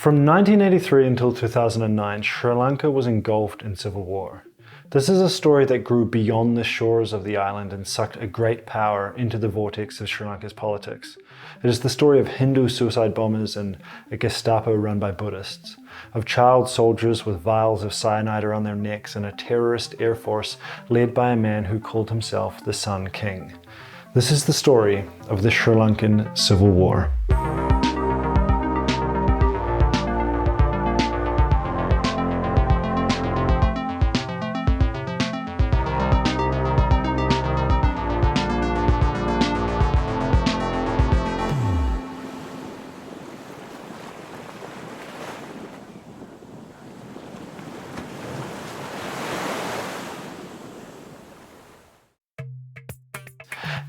From 1983 until 2009, Sri Lanka was engulfed in civil war. This is a story that grew beyond the shores of the island and sucked a great power into the vortex of Sri Lanka's politics. It is the story of Hindu suicide bombers and a Gestapo run by Buddhists, of child soldiers with vials of cyanide around their necks and a terrorist air force led by a man who called himself the Sun King. This is the story of the Sri Lankan Civil War.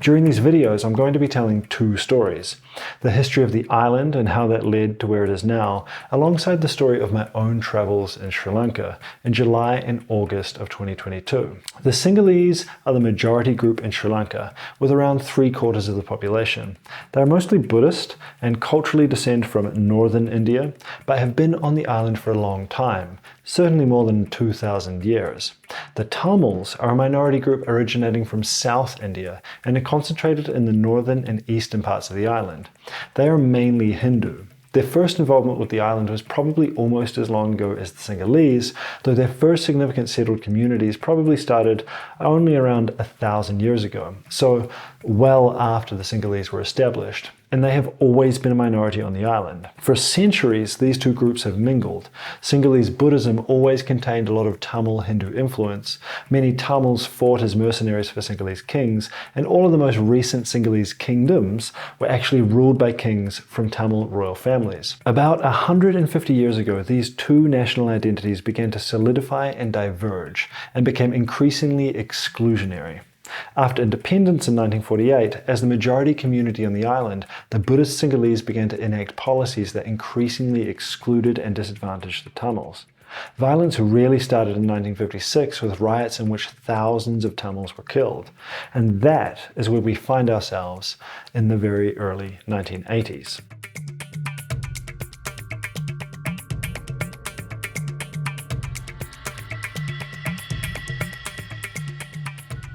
During these videos, I'm going to be telling two stories. The history of the island and how that led to where it is now, alongside the story of my own travels in Sri Lanka in July and August of 2022. The Sinhalese are the majority group in Sri Lanka, with around 3/4 of the population. They are mostly Buddhist and culturally descend from northern India, but have been on the island for a long time, certainly more than 2,000 years. The Tamils are a minority group originating from South India and are concentrated in the northern and eastern parts of the island. They are mainly Hindu. Their first involvement with the island was probably almost as long ago as the Sinhalese, though their first significant settled communities probably started only around 1,000 years ago, so well after the Sinhalese were established. And they have always been a minority on the island. For centuries, these two groups have mingled. Sinhalese Buddhism always contained a lot of Tamil Hindu influence. Many Tamils fought as mercenaries for Sinhalese kings, and all of the most recent Sinhalese kingdoms were actually ruled by kings from Tamil royal families. About 150 years ago, these two national identities began to solidify and diverge, and became increasingly exclusionary. After independence in 1948, as the majority community on the island, the Buddhist Sinhalese began to enact policies that increasingly excluded and disadvantaged the Tamils. Violence really started in 1956 with riots in which thousands of Tamils were killed. And that is where we find ourselves in the very early 1980s.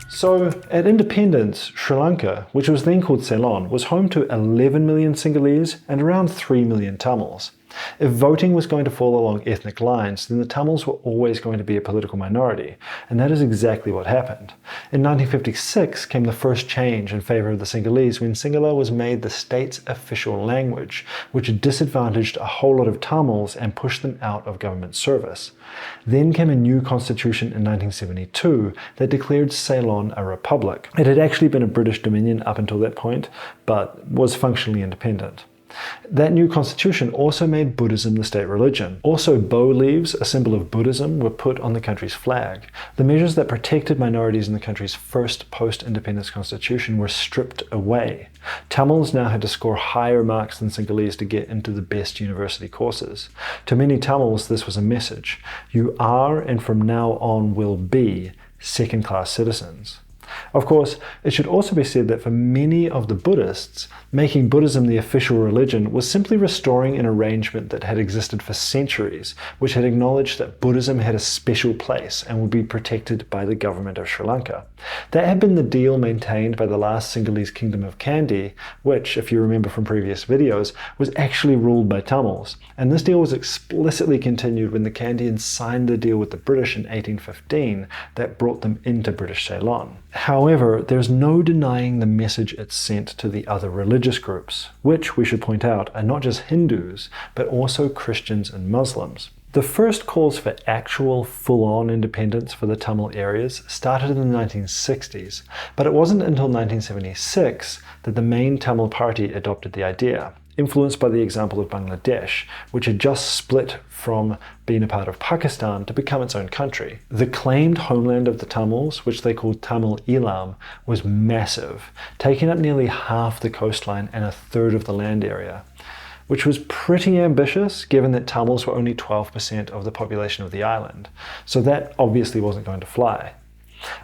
So, at independence, Sri Lanka, which was then called Ceylon, was home to 11 million Sinhalese and around 3 million Tamils. If voting was going to fall along ethnic lines, then the Tamils were always going to be a political minority, and that is exactly what happened. In 1956 came the first change in favour of the Sinhalese when Sinhala was made the state's official language, which disadvantaged a whole lot of Tamils and pushed them out of government service. Then came a new constitution in 1972 that declared Ceylon a republic. It had actually been a British dominion up until that point, but was functionally independent. That new constitution also made Buddhism the state religion. Also, bow leaves, a symbol of Buddhism, were put on the country's flag. The measures that protected minorities in the country's first post-independence constitution were stripped away. Tamils now had to score higher marks than Sinhalese to get into the best university courses. To many Tamils, this was a message: you are, and from now on will be, second-class citizens. Of course, it should also be said that for many of the Buddhists, making Buddhism the official religion was simply restoring an arrangement that had existed for centuries, which had acknowledged that Buddhism had a special place and would be protected by the government of Sri Lanka. That had been the deal maintained by the last Sinhalese kingdom of Kandy, which, if you remember from previous videos, was actually ruled by Tamils. And this deal was explicitly continued when the Kandians signed the deal with the British in 1815 that brought them into British Ceylon. However, there's no denying the message it sent to the other religious groups, which, we should point out, are not just Hindus, but also Christians and Muslims. The first calls for actual full-on independence for the Tamil areas started in the 1960s, but it wasn't until 1976 that the main Tamil party adopted the idea, influenced by the example of Bangladesh, which had just split from being a part of Pakistan to become its own country. The claimed homeland of the Tamils, which they called Tamil Elam, was massive, taking up nearly half the coastline and 1/3 of the land area, which was pretty ambitious given that Tamils were only 12% of the population of the island, so that obviously wasn't going to fly.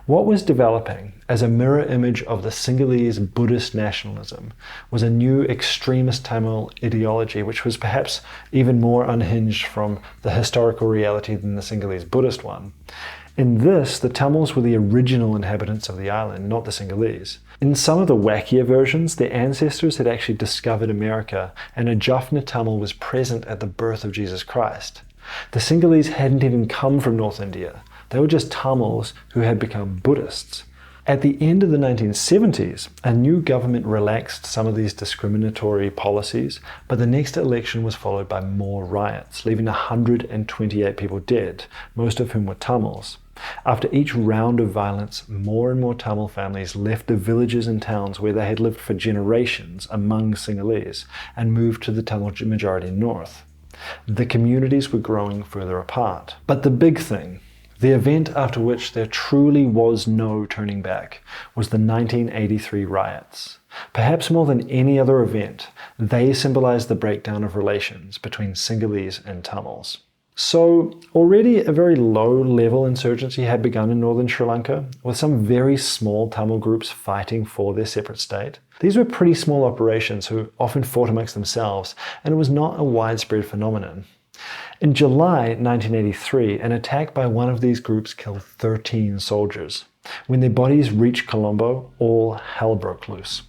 What was developing as a mirror image of the Sinhalese Buddhist nationalism was a new extremist Tamil ideology which was perhaps even more unhinged from the historical reality than the Sinhalese Buddhist one. In this, the Tamils were the original inhabitants of the island, not the Sinhalese. In some of the wackier versions, their ancestors had actually discovered America, and a Jaffna Tamil was present at the birth of Jesus Christ. The Sinhalese hadn't even come from North India. They were just Tamils who had become Buddhists. At the end of the 1970s, a new government relaxed some of these discriminatory policies, but the next election was followed by more riots, leaving 128 people dead, most of whom were Tamils. After each round of violence, more and more Tamil families left the villages and towns where they had lived for generations among Sinhalese and moved to the Tamil majority north. The communities were growing further apart. But the big thing, the event after which there truly was no turning back, was the 1983 riots. Perhaps more than any other event, they symbolized the breakdown of relations between Sinhalese and Tamils. So already a very low-level insurgency had begun in northern Sri Lanka, with some very small Tamil groups fighting for their separate state. These were pretty small operations who often fought amongst themselves, and it was not a widespread phenomenon. In July 1983, an attack by one of these groups killed 13 soldiers. When their bodies reached Colombo, all hell broke loose.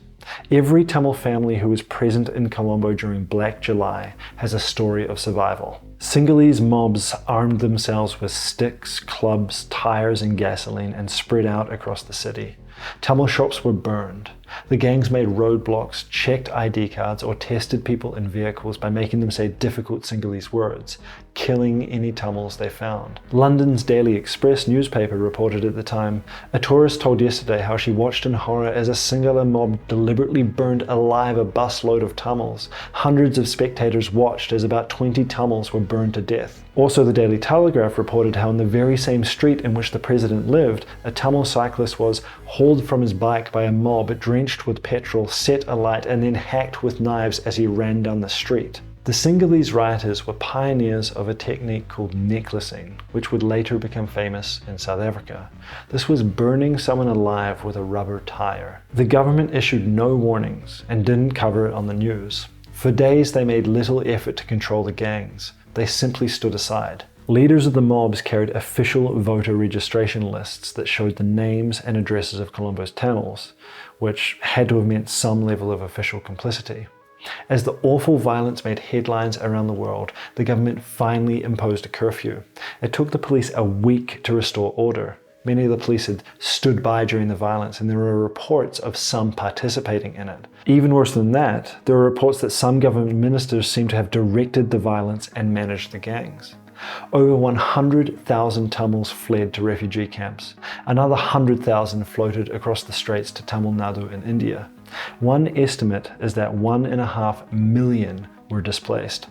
Every Tamil family who was present in Colombo during Black July has a story of survival. Sinhalese mobs armed themselves with sticks, clubs, tires, and gasoline and spread out across the city. Tamil shops were burned. The gangs made roadblocks, checked ID cards, or tested people in vehicles by making them say difficult Sinhalese words, killing any Tamils they found. London's Daily Express newspaper reported at the time, "A tourist told yesterday how she watched in horror as a Sinhala mob deliberately burned alive a busload of Tamils. Hundreds of spectators watched as about 20 Tamils were burned to death." Also, the Daily Telegraph reported how in the very same street in which the president lived, a Tamil cyclist was hauled from his bike by a mob, drenched with petrol, set alight, and then hacked with knives as he ran down the street. The Sinhalese rioters were pioneers of a technique called necklacing, which would later become famous in South Africa. This was burning someone alive with a rubber tire. The government issued no warnings and didn't cover it on the news. For days they made little effort to control the gangs. They simply stood aside. Leaders of the mobs carried official voter registration lists that showed the names and addresses of Colombo's Tamils, which had to have meant some level of official complicity. As the awful violence made headlines around the world, the government finally imposed a curfew. It took the police a week to restore order. Many of the police had stood by during the violence, and there were reports of some participating in it. Even worse than that, there were reports that some government ministers seemed to have directed the violence and managed the gangs. Over 100,000 Tamils fled to refugee camps. Another 100,000 floated across the straits to Tamil Nadu in India. One estimate is that 1.5 million were displaced.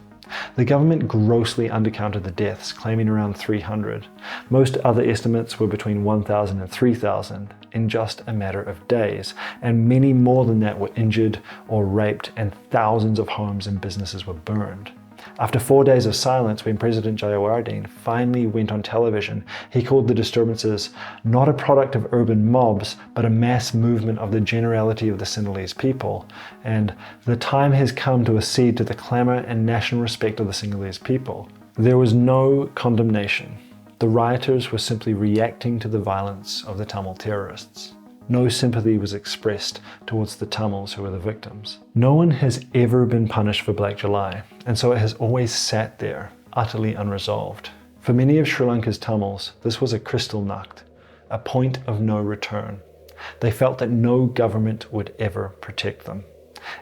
The government grossly undercounted the deaths, claiming around 300. Most other estimates were between 1,000 and 3,000 in just a matter of days, and many more than that were injured or raped, and thousands of homes and businesses were burned. After 4 days of silence, when President Jayawardene finally went on television, he called the disturbances not a product of urban mobs, but a mass movement of the generality of the Sinhalese people, and the time has come to accede to the clamour and national respect of the Sinhalese people. There was no condemnation. The rioters were simply reacting to the violence of the Tamil terrorists. No sympathy was expressed towards the Tamils who were the victims. No one has ever been punished for Black July, and so it has always sat there, utterly unresolved. For many of Sri Lanka's Tamils, this was a Kristallnacht, a point of no return. They felt that no government would ever protect them.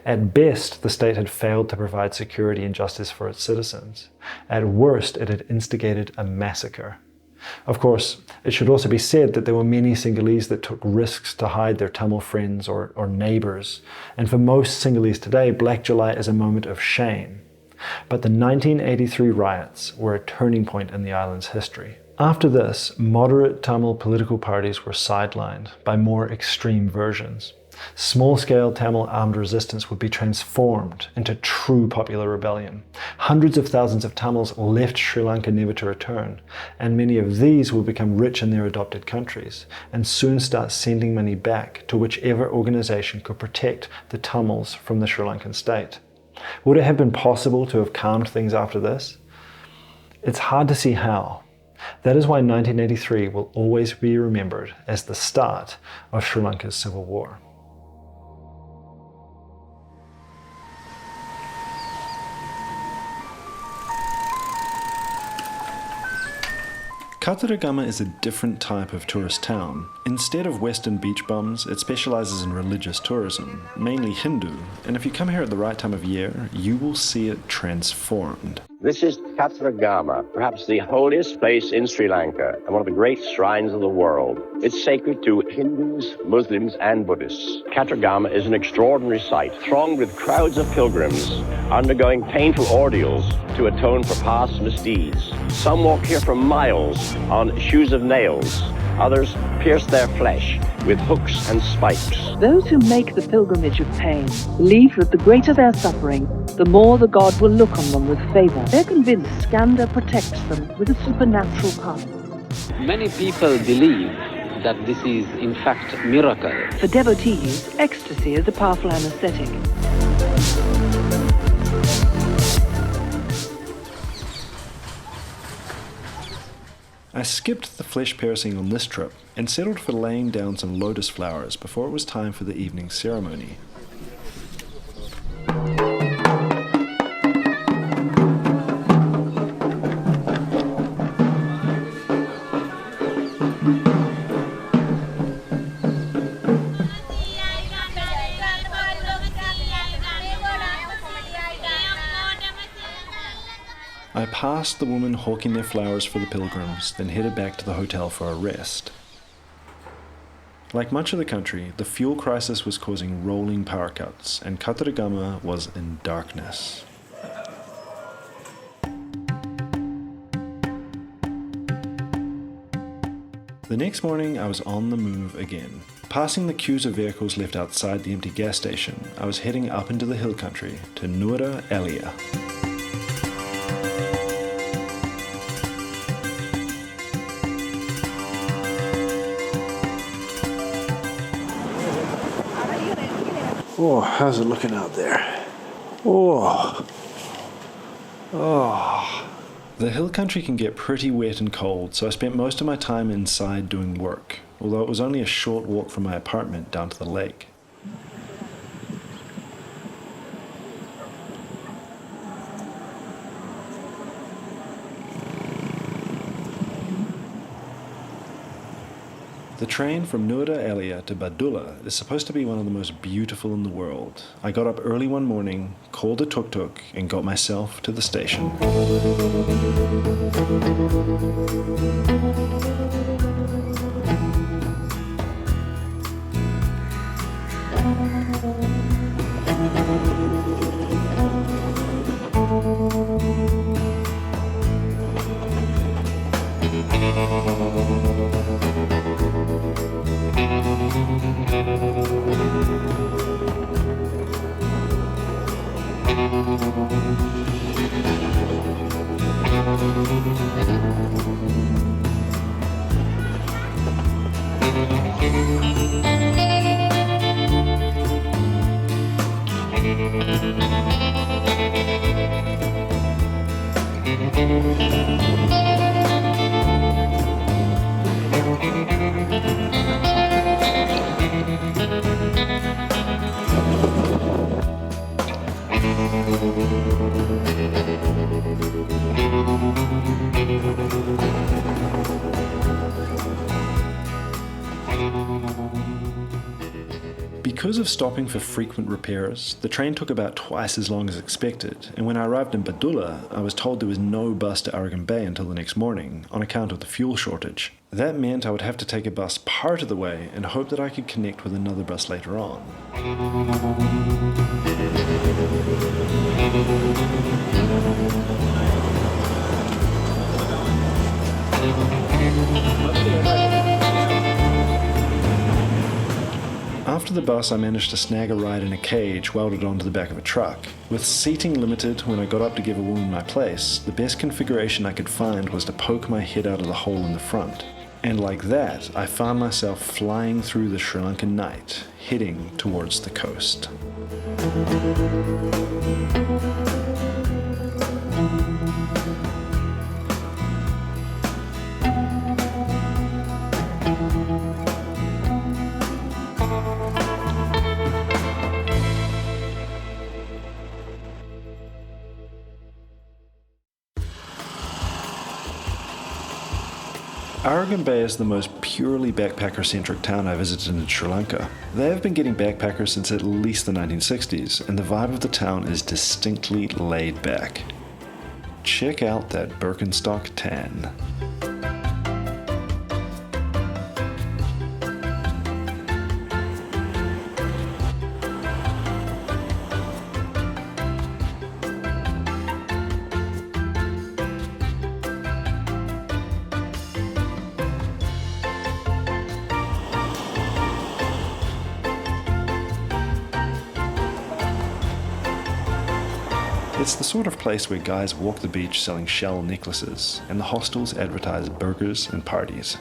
At best, the state had failed to provide security and justice for its citizens. At worst, it had instigated a massacre. Of course, it should also be said that there were many Sinhalese that took risks to hide their Tamil friends or neighbours, and for most Sinhalese today, Black July is a moment of shame. But the 1983 riots were a turning point in the island's history. After this, moderate Tamil political parties were sidelined by more extreme versions. Small-scale Tamil armed resistance would be transformed into true popular rebellion. Hundreds of thousands of Tamils left Sri Lanka never to return, and many of these will become rich in their adopted countries, and soon start sending money back to whichever organization could protect the Tamils from the Sri Lankan state. Would it have been possible to have calmed things after this? It's hard to see how. That is why 1983 will always be remembered as the start of Sri Lanka's civil war. Kataragama is a different type of tourist town. Instead of Western beach bums, it specializes in religious tourism, mainly Hindu, and if you come here at the right time of year, you will see it transformed. This is Kataragama, perhaps the holiest place in Sri Lanka and one of the great shrines of the world. It's sacred to Hindus, Muslims, and Buddhists. Kataragama is an extraordinary sight, thronged with crowds of pilgrims undergoing painful ordeals to atone for past misdeeds. Some walk here for miles on shoes of nails. Others pierce their flesh with hooks and spikes. Those who make the pilgrimage of pain believe that the greater their suffering, the more the god will look on them with favor. They're convinced Skanda protects them with a supernatural power. Many people believe that this is in fact a miracle. For devotees, ecstasy is a powerful anesthetic. I skipped the flesh piercing on this trip and settled for laying down some lotus flowers before it was time for the evening ceremony. I passed the women hawking their flowers for the pilgrims, then headed back to the hotel for a rest. Like much of the country, the fuel crisis was causing rolling power cuts, and Kataragama was in darkness. The next morning, I was on the move again. Passing the queues of vehicles left outside the empty gas station, I was heading up into the hill country to Nuwara Eliya. Oh, how's it looking out there? Oh. The hill country can get pretty wet and cold, so I spent most of my time inside doing work, although it was only a short walk from my apartment down to the lake. The train from Nuwara Eliya to Batticaloa is supposed to be one of the most beautiful in the world. I got up early one morning, called a tuk-tuk, and got myself to the station. Because of stopping for frequent repairs, the train took about twice as long as expected, and when I arrived in Batticaloa, I was told there was no bus to Arugam Bay until the next morning, on account of the fuel shortage. That meant I would have to take a bus part of the way and hope that I could connect with another bus later on. After After the bus, I managed to snag a ride in a cage welded onto the back of a truck. With seating limited when I got up to give a woman my place, the best configuration I could find was to poke my head out of the hole in the front. And like that, I found myself flying through the Sri Lankan night, heading towards the coast. Arugam Bay is the most purely backpacker-centric town I visited in Sri Lanka. They have been getting backpackers since at least the 1960s, and the vibe of the town is distinctly laid back. Check out that Birkenstock tan. It's the sort of place where guys walk the beach selling shell necklaces, and the hostels advertise burgers and parties.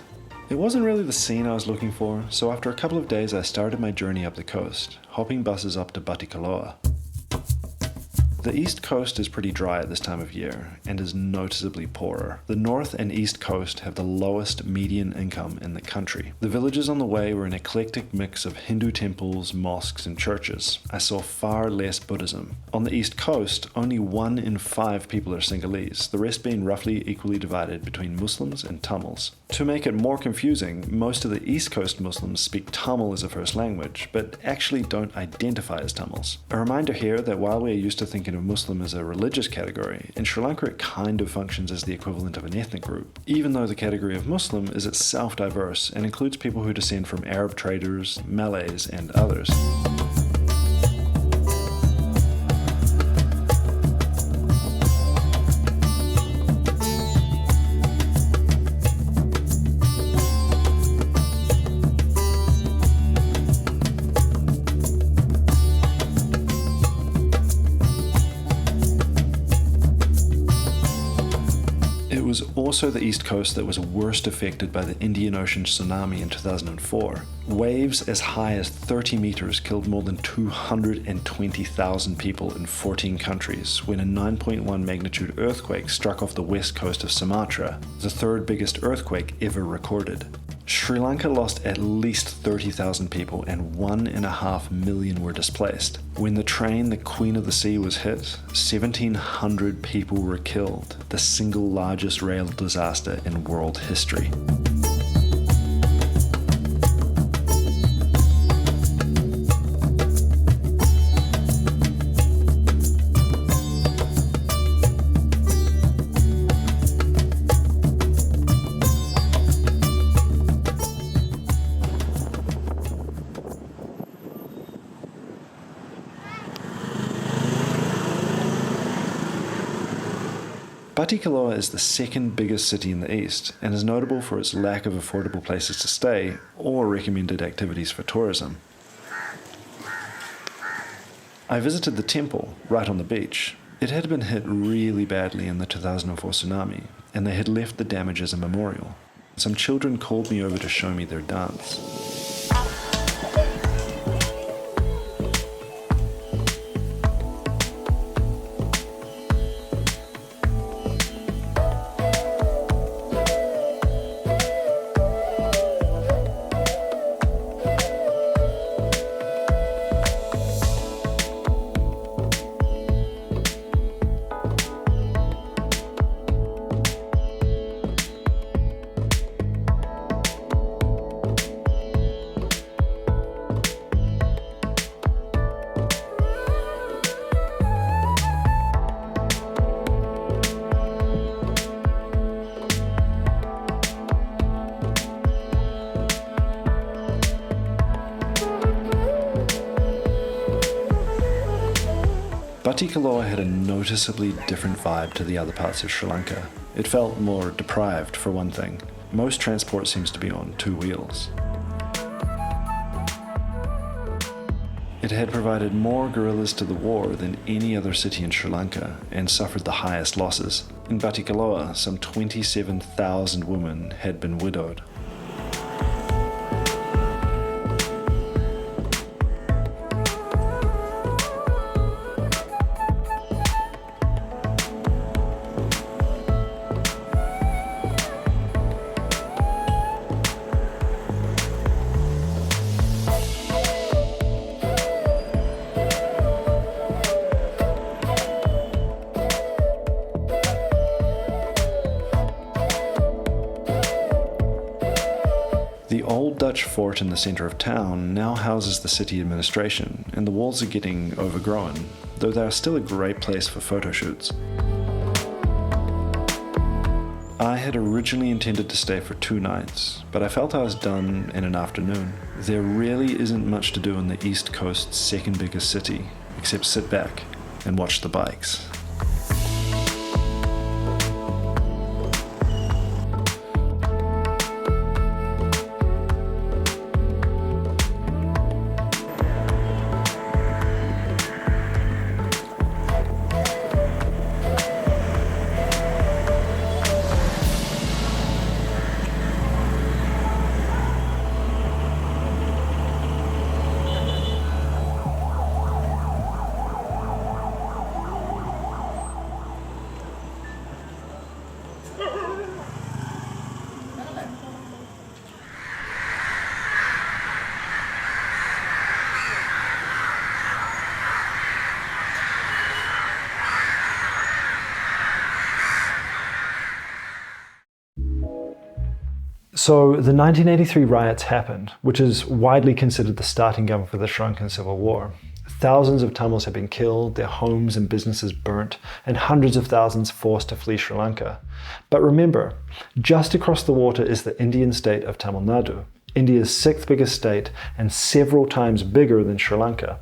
It wasn't really the scene I was looking for, so after a couple of days I started my journey up the coast, hopping buses up to Batticaloa. The east coast is pretty dry at this time of year, and is noticeably poorer. The north and east coast have the lowest median income in the country. The villages on the way were an eclectic mix of Hindu temples, mosques, and churches. I saw far less Buddhism. On the east coast, only 1 in 5 people are Sinhalese, the rest being roughly equally divided between Muslims and Tamils. To make it more confusing, most of the east coast Muslims speak Tamil as a first language, but actually don't identify as Tamils. A reminder here that while we are used to thinking of Muslim as a religious category, in Sri Lanka it kind of functions as the equivalent of an ethnic group, even though the category of Muslim is itself diverse and includes people who descend from Arab traders, Malays, and others. It was also the east coast that was worst affected by the Indian Ocean tsunami in 2004. Waves as high as 30 meters killed more than 220,000 people in 14 countries when a 9.1 magnitude earthquake struck off the west coast of Sumatra, the third biggest earthquake ever recorded. Sri Lanka lost at least 30,000 people and 1.5 million were displaced. When the train, the Queen of the Sea, was hit, 1,700 people were killed, the single largest rail disaster in world history. Batticaloa is the second biggest city in the east and is notable for its lack of affordable places to stay or recommended activities for tourism. I visited the temple right on the beach. It had been hit really badly in the 2004 tsunami, and they had left the damage as a memorial. Some children called me over to show me their dance. Batticaloa had a noticeably different vibe to the other parts of Sri Lanka. It felt more deprived, for one thing. Most transport seems to be on 2 wheels. It had provided more guerrillas to the war than any other city in Sri Lanka and suffered the highest losses. In Batticaloa, some 27,000 women had been widowed. The old Dutch fort in the centre of town now houses the city administration, and the walls are getting overgrown, though they are still a great place for photo shoots. I had originally intended to stay for 2 nights, but I felt I was done in an afternoon. There really isn't much to do in the East Coast's second biggest city, except sit back and watch the bikes. So the 1983 riots happened, which is widely considered the starting gun for the Sri Lankan Civil War. Thousands of Tamils have been killed, their homes and businesses burnt, and hundreds of thousands forced to flee Sri Lanka. But remember, just across the water is the Indian state of Tamil Nadu, India's 6th biggest state and several times bigger than Sri Lanka.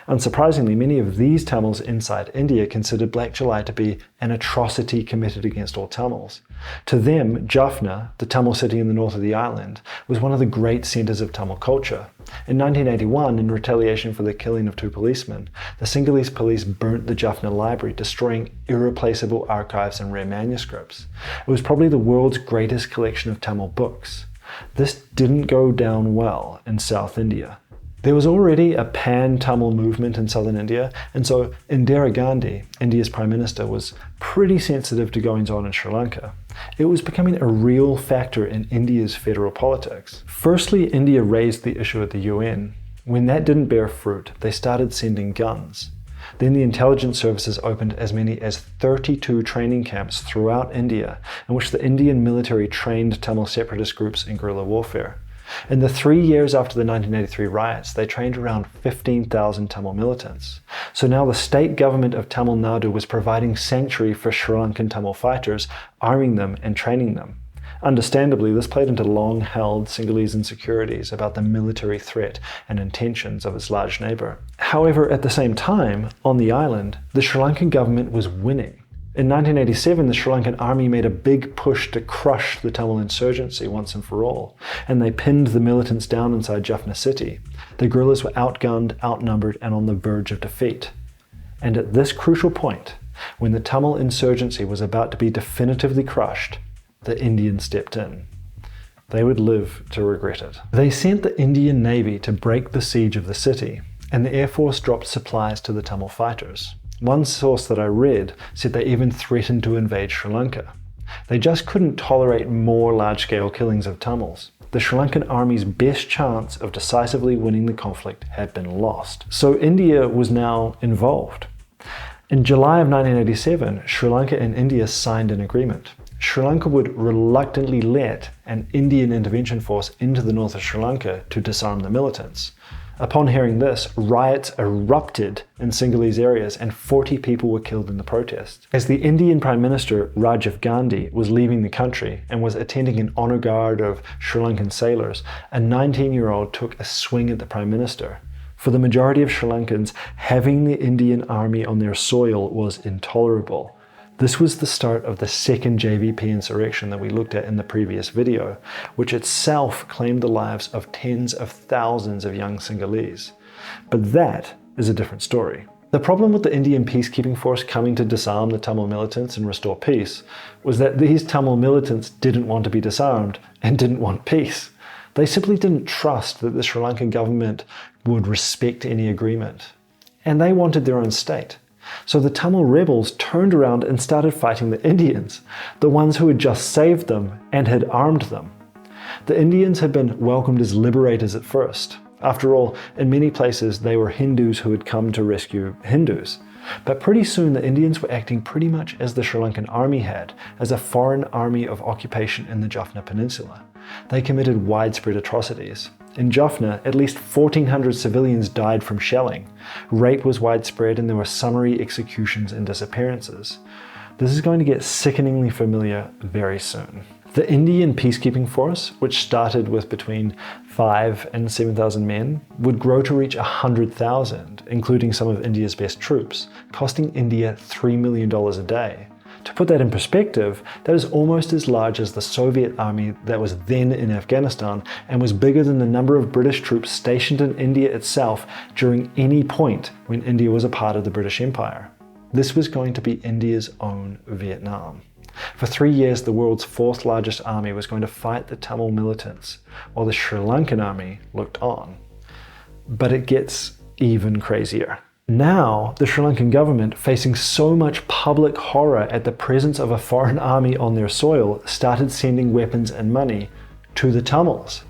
Unsurprisingly, many of these Tamils inside India considered Black July to be an atrocity committed against all Tamils. To them, Jaffna, the Tamil city in the north of the island, was one of the great centres of Tamil culture. In 1981, in retaliation for the killing of 2 policemen, the Sinhalese police burnt the Jaffna library, destroying irreplaceable archives and rare manuscripts. It was probably the world's greatest collection of Tamil books. This didn't go down well in South India. There was already a pan-Tamil movement in southern India, and so Indira Gandhi, India's Prime Minister, was pretty sensitive to goings-on in Sri Lanka. It was becoming a real factor in India's federal politics. Firstly, India raised the issue at the UN. When that didn't bear fruit, they started sending guns. Then the intelligence services opened as many as 32 training camps throughout India, in which the Indian military trained Tamil separatist groups in guerrilla warfare. In the 3 years after the 1983 riots, they trained around 15,000 Tamil militants. So now the state government of Tamil Nadu was providing sanctuary for Sri Lankan Tamil fighters, arming them and training them. Understandably, this played into long-held Sinhalese insecurities about the military threat and intentions of its large neighbour. However, at the same time, on the island, the Sri Lankan government was winning. In 1987, the Sri Lankan army made a big push to crush the Tamil insurgency once and for all, and they pinned the militants down inside Jaffna city. The guerrillas were outgunned, outnumbered, and on the verge of defeat. And at this crucial point, when the Tamil insurgency was about to be definitively crushed, the Indians stepped in. They would live to regret it. They sent the Indian Navy to break the siege of the city, and the Air Force dropped supplies to the Tamil fighters. One source that I read said they even threatened to invade Sri Lanka. They just couldn't tolerate more large-scale killings of Tamils. The Sri Lankan army's best chance of decisively winning the conflict had been lost. So India was now involved. In July of 1987, Sri Lanka and India signed an agreement. Sri Lanka would reluctantly let an Indian intervention force into the north of Sri Lanka to disarm the militants. Upon hearing this, riots erupted in Sinhalese areas and 40 people were killed in the protest. As the Indian Prime Minister Rajiv Gandhi was leaving the country and was attending an honour guard of Sri Lankan sailors, a 19-year-old took a swing at the Prime Minister. For the majority of Sri Lankans, having the Indian army on their soil was intolerable. This was the start of the second JVP insurrection that we looked at in the previous video, which itself claimed the lives of tens of thousands of young Sinhalese. But that is a different story. The problem with the Indian peacekeeping force coming to disarm the Tamil militants and restore peace was that these Tamil militants didn't want to be disarmed and didn't want peace. They simply didn't trust that the Sri Lankan government would respect any agreement. And they wanted their own state. So the Tamil rebels turned around and started fighting the Indians, the ones who had just saved them and had armed them. The Indians had been welcomed as liberators at first. After all, in many places they were Hindus who had come to rescue Hindus. But pretty soon the Indians were acting pretty much as the Sri Lankan army had, as a foreign army of occupation in the Jaffna Peninsula. They committed widespread atrocities. In Jaffna, at least 1,400 civilians died from shelling. Rape was widespread and there were summary executions and disappearances. This is going to get sickeningly familiar very soon. The Indian peacekeeping force, which started with between 5,000 and 7,000 men, would grow to reach 100,000, including some of India's best troops, costing India $3 million a day. To put that in perspective, that is almost as large as the Soviet army that was then in Afghanistan and was bigger than the number of British troops stationed in India itself during any point when India was a part of the British Empire. This was going to be India's own Vietnam. For 3 years, the world's fourth largest army was going to fight the Tamil militants, while the Sri Lankan army looked on. But it gets even crazier. Now, the Sri Lankan government, facing so much public horror at the presence of a foreign army on their soil, started sending weapons and money to the Tamils.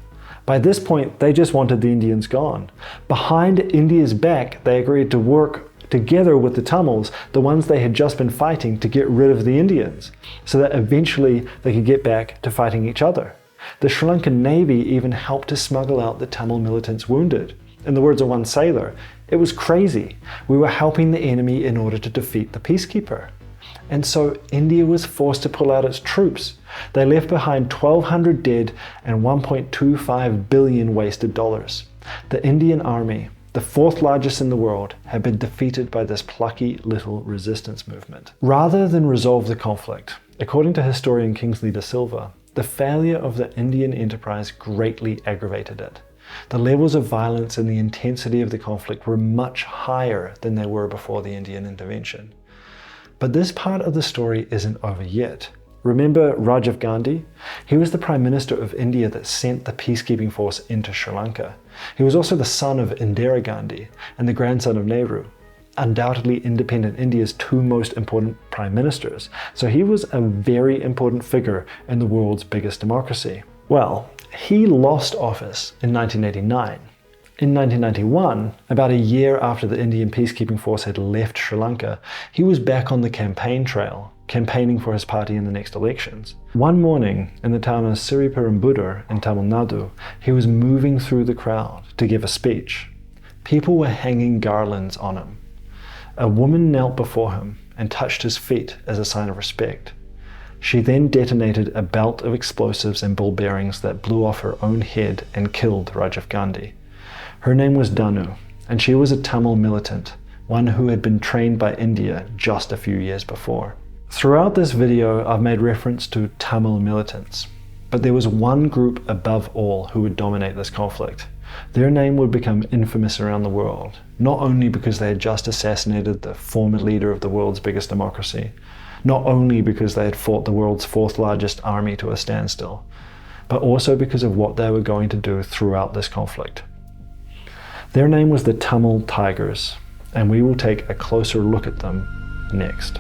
By this point, they just wanted the Indians gone. Behind India's back, they agreed to work together with the Tamils, the ones they had just been fighting, to get rid of the Indians, so that eventually they could get back to fighting each other. The Sri Lankan Navy even helped to smuggle out the Tamil militants wounded. In the words of one sailor, "It was crazy. We were helping the enemy in order to defeat the peacekeeper." And so India was forced to pull out its troops. They left behind 1,200 dead and $1.25 billion wasted dollars. The Indian army, the fourth largest in the world, had been defeated by this plucky little resistance movement. Rather than resolve the conflict, according to historian Kingsley de Silva, the failure of the Indian enterprise greatly aggravated it. The levels of violence and the intensity of the conflict were much higher than they were before the Indian intervention. But this part of the story isn't over yet. Remember Rajiv Gandhi? He was the Prime Minister of India that sent the peacekeeping force into Sri Lanka. He was also the son of Indira Gandhi and the grandson of Nehru, undoubtedly independent India's two most important prime ministers, so he was a very important figure in the world's biggest democracy. Well, he lost office in 1989. In 1991, about a year after the Indian peacekeeping force had left Sri Lanka, he was back on the campaign trail, campaigning for his party in the next elections. One morning, in the town of Sriperumbudur in Tamil Nadu, he was moving through the crowd to give a speech. People were hanging garlands on him. A woman knelt before him and touched his feet as a sign of respect. She then detonated a belt of explosives and ball bearings that blew off her own head and killed Rajiv Gandhi. Her name was Danu, and she was a Tamil militant, one who had been trained by India just a few years before. Throughout this video, I've made reference to Tamil militants, but there was one group above all who would dominate this conflict. Their name would become infamous around the world, not only because they had just assassinated the former leader of the world's biggest democracy, not only because they had fought the world's fourth largest army to a standstill, but also because of what they were going to do throughout this conflict. Their name was the Tamil Tigers, and we will take a closer look at them next.